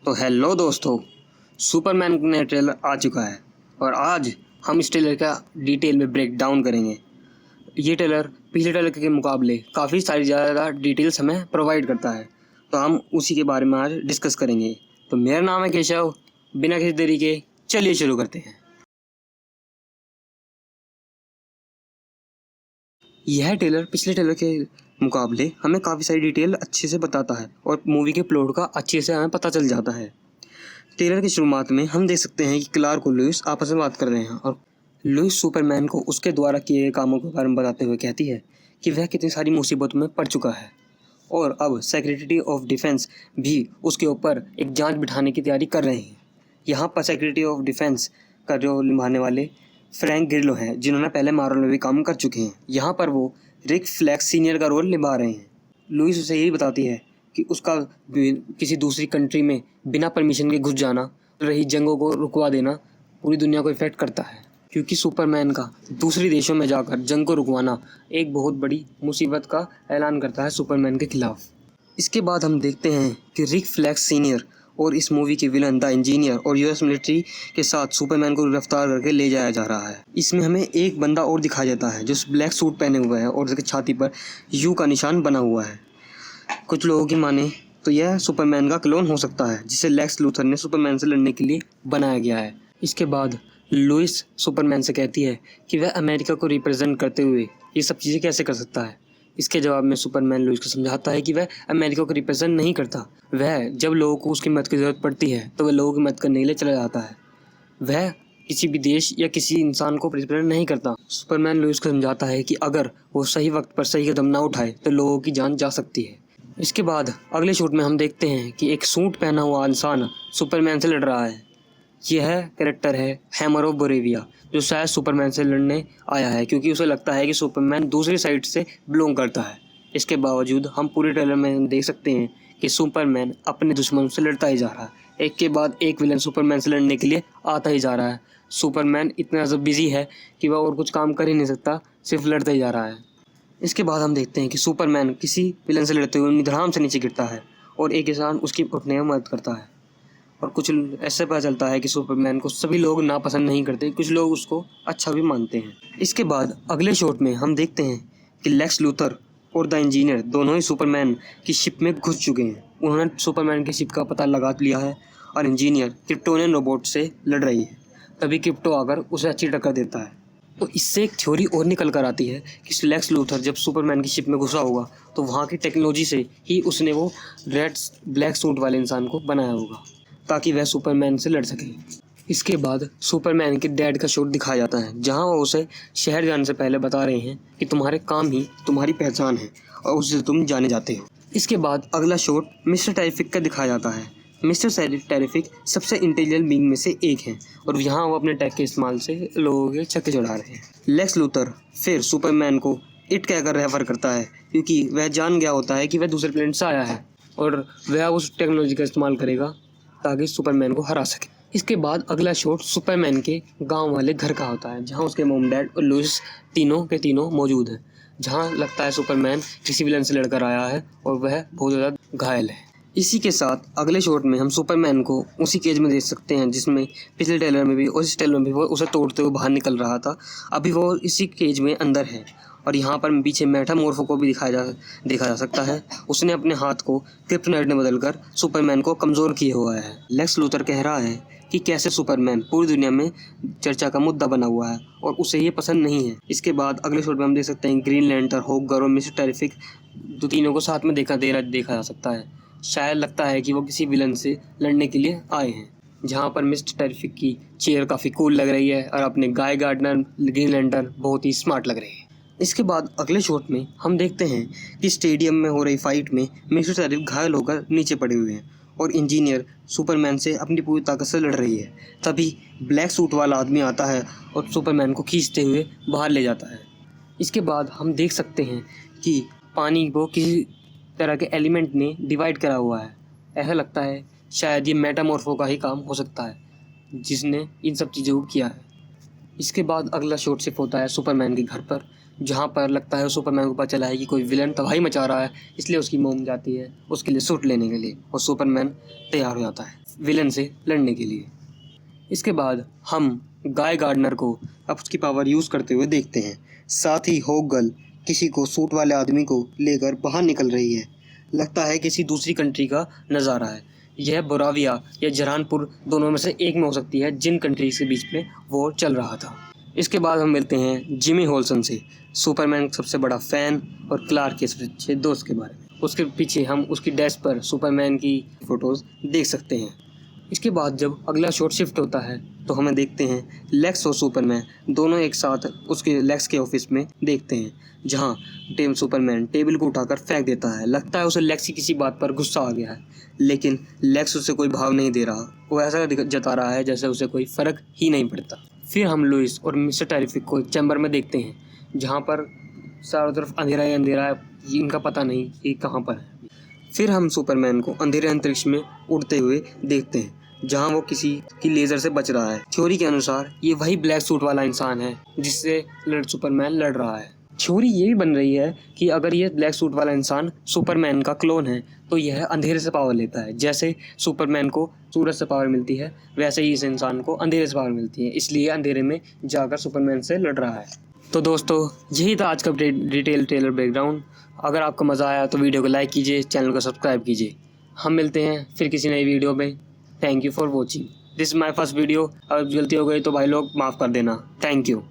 तो हेलो दोस्तों, सुपरमैन का ट्रेलर आ चुका है और आज हम इस ट्रेलर का डिटेल में ब्रेक डाउन करेंगे। ये ट्रेलर पिछले ट्रेलर के मुकाबले काफ़ी सारी ज़्यादा डिटेल्स हमें प्रोवाइड करता है, तो हम उसी के बारे में आज डिस्कस करेंगे। तो मेरा नाम है केशव, बिना किसी देरी के चलिए शुरू करते हैं। यह ट्रेलर पिछले ट्रेलर के मुकाबले हमें काफ़ी सारी डिटेल अच्छे से बताता है और मूवी के प्लॉट का अच्छे से हमें पता चल जाता है। ट्रेलर की शुरुआत में हम देख सकते हैं कि क्लार्क और लुइस आपस में बात कर रहे हैं और लुइस सुपरमैन को उसके द्वारा किए गए कामों के बारे में बताते हुए कहती है कि वह कितनी सारी मुसीबतों में पड़ चुका है और अब सेक्रेटरी ऑफ डिफेंस भी उसके ऊपर एक जांच बिठाने की तैयारी कर रहे हैं। यहाँ पर सेक्रेटरी ऑफ डिफेंस का जो निभाने वाले फ्रैंक ग्रिलो हैं, जिन्होंने पहले मार्वल में भी काम कर चुके हैं। यहाँ पर वो रिक फ्लैक्स सीनियर का रोल निभा रहे हैं। लुइस उसे यही बताती है कि उसका किसी दूसरी कंट्री में बिना परमिशन के घुस जाना, रही जंगों को रुकवा देना पूरी दुनिया को इफेक्ट करता है, क्योंकि सुपरमैन का दूसरी देशों में जाकर जंग को रुकवाना एक बहुत बड़ी मुसीबत का ऐलान करता है सुपरमैन के खिलाफ। इसके बाद हम देखते हैं कि रिक फ्लैक्स सीनियर और इस मूवी के विलन द इंजीनियर और यूएस मिलिट्री के साथ सुपरमैन को गिरफ्तार करके ले जाया जा रहा है। इसमें हमें एक बंदा और दिखाया जाता है जो ब्लैक सूट पहने हुआ है और उसकी छाती पर यू का निशान बना हुआ है। कुछ लोगों की माने तो यह सुपरमैन का क्लोन हो सकता है, जिसे लेक्स लूथर ने सुपरमैन से लड़ने के लिए बनाया गया है। इसके बाद लुइस सुपरमैन से कहती है कि वह अमेरिका को रिप्रेजेंट करते हुए ये सब चीज़ें कैसे कर सकता है। इसके जवाब में सुपरमैन लुइस को समझाता है कि वह अमेरिका को रिप्रेजेंट नहीं करता, वह जब लोगों को उसकी मदद की ज़रूरत पड़ती है तो वह लोगों की मदद करने के लिए चला जाता है। वह किसी भी देश या किसी इंसान को रिप्रेजेंट नहीं करता। सुपरमैन लुइस को समझाता है कि अगर वो सही वक्त पर सही कदम ना उठाए तो लोगों की जान जा सकती है। इसके बाद अगले शूट में हम देखते हैं कि एक सूट पहना हुआ इंसान सुपरमैन से लड़ रहा है। यह कैरेक्टर है हैमर ऑफ बोरेविया, जो शायद सुपरमैन से लड़ने आया है क्योंकि उसे लगता है कि सुपरमैन दूसरी साइड से बिलोंग करता है। इसके बावजूद हम पूरे ट्रेलर में देख सकते हैं कि सुपरमैन अपने दुश्मनों से लड़ता ही जा रहा है। एक के बाद एक विलन सुपरमैन से लड़ने के लिए आता ही जा रहा है। सुपरमैन इतना ज़्यादा बिजी है कि वह और कुछ काम कर ही नहीं सकता, सिर्फ लड़ता ही जा रहा है। इसके बाद हम देखते हैं कि सुपरमैन किसी विलन से लड़ते हुए निधराम से नीचे गिरता है और एक इंसान उसकी उठने में मदद करता है। और कुछ ऐसे पता चलता है कि सुपरमैन को सभी लोग नापसंद नहीं करते, कुछ लोग उसको अच्छा भी मानते हैं। इसके बाद अगले शॉट में हम देखते हैं कि लेक्स लूथर और द इंजीनियर दोनों ही सुपरमैन की शिप में घुस चुके हैं। उन्होंने सुपरमैन की शिप का पता लगा लिया है और इंजीनियर क्रिप्टोनियन रोबोट से लड़ रही है। तभी क्रिप्टो आकर उसे अच्छी टक्कर देता है। तो इससे एक थ्योरी और निकल कर आती है कि लेक्स लूथर जब सुपरमैन की शिप में घुसा होगा तो वहाँ की टेक्नोलॉजी से ही उसने वो रेड ब्लैक सूट वाले इंसान को बनाया होगा ताकि वह सुपरमैन से लड़ सके। इसके बाद सुपरमैन के डैड का शॉट दिखाया जाता है, जहां वो उसे शहर जाने से पहले बता रहे हैं कि तुम्हारे काम ही तुम्हारी पहचान है और उससे तुम जाने जाते हो। इसके बाद अगला शॉट मिस्टर टेरिफिक का दिखाया जाता है। मिस्टर टेरिफिक सबसे इंटेलिजेंट बीइंग में से एक है और यहाँ वो अपने टेक के इस्तेमाल से लोगों के छक्के चढ़ा रहे हैं। लेक्स लूथर फिर सुपरमैन को इट कहकर रेफर करता है क्योंकि वह जान गया होता है कि वह दूसरे प्लेनेट से आया है और वह उस टेक्नोलॉजी का इस्तेमाल करेगा ताकि सुपरमैन को हरा सके। इसके बाद अगला शॉट सुपरमैन के गांव वाले घर का होता है, जहां उसके मॉम डैड और लुइस तीनों के तीनों मौजूद हैं। जहां लगता है सुपरमैन किसी विलन से लड़कर आया है और वह बहुत ज़्यादा घायल है। इसी के साथ अगले शॉट में हम सुपरमैन को उसी केज में देख सकते हैं जिसमें पिछले ट्रेलर में भी और इस ट्रेलर में भी वो उसे तोड़ते हुए बाहर निकल रहा था। अभी वो इसी केज में अंदर है और यहाँ पर पीछे मेटामॉर्फो को भी देखा जा सकता है। उसने अपने हाथ को क्रिप्टोनाइट में बदलकर सुपरमैन को कमज़ोर किया हुआ है। लेक्स लूथर कह रहा है कि कैसे सुपरमैन पूरी दुनिया में चर्चा का मुद्दा बना हुआ है और उसे ये पसंद नहीं है। इसके बाद अगले शॉट में हम देख सकते हैं ग्रीन लैंटर्न, हॉकगर्ल और मिस्टर टेरिफिक तीनों को साथ में देखा जा सकता है। शायद लगता है कि वो किसी विलन से लड़ने के लिए आए हैं। जहाँ पर मिस्टर टेरिफिक की चेयर काफ़ी कूल लग रही है और अपने गाय गार्डनर ग्रीन लैंटर्न बहुत ही स्मार्ट लग रहे हैं। इसके बाद अगले शॉट में हम देखते हैं कि स्टेडियम में हो रही फाइट में मिस्टर टेरिफ घायल होकर नीचे पड़े हुए हैं और इंजीनियर सुपरमैन से अपनी पूरी ताकत से लड़ रही है। तभी ब्लैक सूट वाला आदमी आता है और सुपरमैन को खींचते हुए बाहर ले जाता है। इसके बाद हम देख सकते हैं कि पानी को किसी तरह के एलिमेंट ने डिवाइड करा हुआ है। ऐसा लगता है शायद ये मेटामॉर्फो का ही काम हो सकता है जिसने इन सब चीज़ों को किया है। इसके बाद अगला शॉट शिफ्ट होता है सुपरमैन के घर पर, जहाँ पर लगता है सुपरमैन को पता चला है कि कोई विलन तबाही मचा रहा है, इसलिए उसकी मोम जाती है उसके लिए सूट लेने के लिए और सुपरमैन तैयार हो जाता है विलन से लड़ने के लिए। इसके बाद हम गाय गार्डनर को अब उसकी पावर यूज़ करते हुए देखते हैं। साथ ही होक गर्ल किसी को सूट वाले आदमी को लेकर बाहर निकल रही है। लगता है किसी दूसरी कंट्री का नज़ारा है। यह बोराविया या जरानपुर दोनों में से एक में हो सकती है जिन कंट्रीज के बीच में वो चल रहा था। इसके बाद हम मिलते हैं जिमी होल्सन से, सुपरमैन का सबसे बड़ा फ़ैन और क्लार्क के सबसे अच्छे दोस्त के बारे में। उसके पीछे हम उसकी डेस्क पर सुपरमैन की फ़ोटोज़ देख सकते हैं। इसके बाद जब अगला शॉट शिफ्ट होता है तो हमें देखते हैं लेक्स और सुपरमैन दोनों एक साथ उसके लेक्स के ऑफिस में देखते हैं, जहां सुपरमैन टेबल को उठाकर फेंक देता है। लगता है उसे लेक्स की किसी बात पर गुस्सा आ गया है, लेकिन लेक्स उसे कोई भाव नहीं दे रहा। वो ऐसा जता रहा है जैसे उसे कोई फ़र्क ही नहीं पड़ता। फिर हम लुइस और मिस्टर टेरिफिक को चैम्बर में देखते हैं, जहाँ पर चारों तरफ अंधेरा ही अंधेरा है, इनका पता नहीं कि कहाँ पर है। फिर हम सुपरमैन को अंधेरे अंतरिक्ष में उड़ते हुए देखते हैं, जहां वो किसी की लेज़र से बच रहा है। थ्योरी के अनुसार ये वही ब्लैक सूट वाला इंसान है जिससे सुपरमैन लड़ रहा है। थ्योरी ये भी बन रही है कि अगर ये ब्लैक सूट वाला इंसान सुपरमैन का क्लोन है तो यह अंधेरे से पावर लेता है। जैसे सुपरमैन को सूरज से पावर मिलती है, वैसे ही इस इंसान को अंधेरे से पावर मिलती है, इसलिए अंधेरे में जाकर सुपरमैन से लड़ रहा है। तो दोस्तों, यही था आज का डिटेल ट्रेलर बैकग्राउंड। अगर आपको मज़ा आया तो वीडियो को लाइक कीजिए, चैनल को सब्सक्राइब कीजिए। हम मिलते हैं फिर किसी नई वीडियो में। Thank you for watching. This is my first video. अगर गलती हो गई तो भाई लोग माफ़ कर देना। Thank you.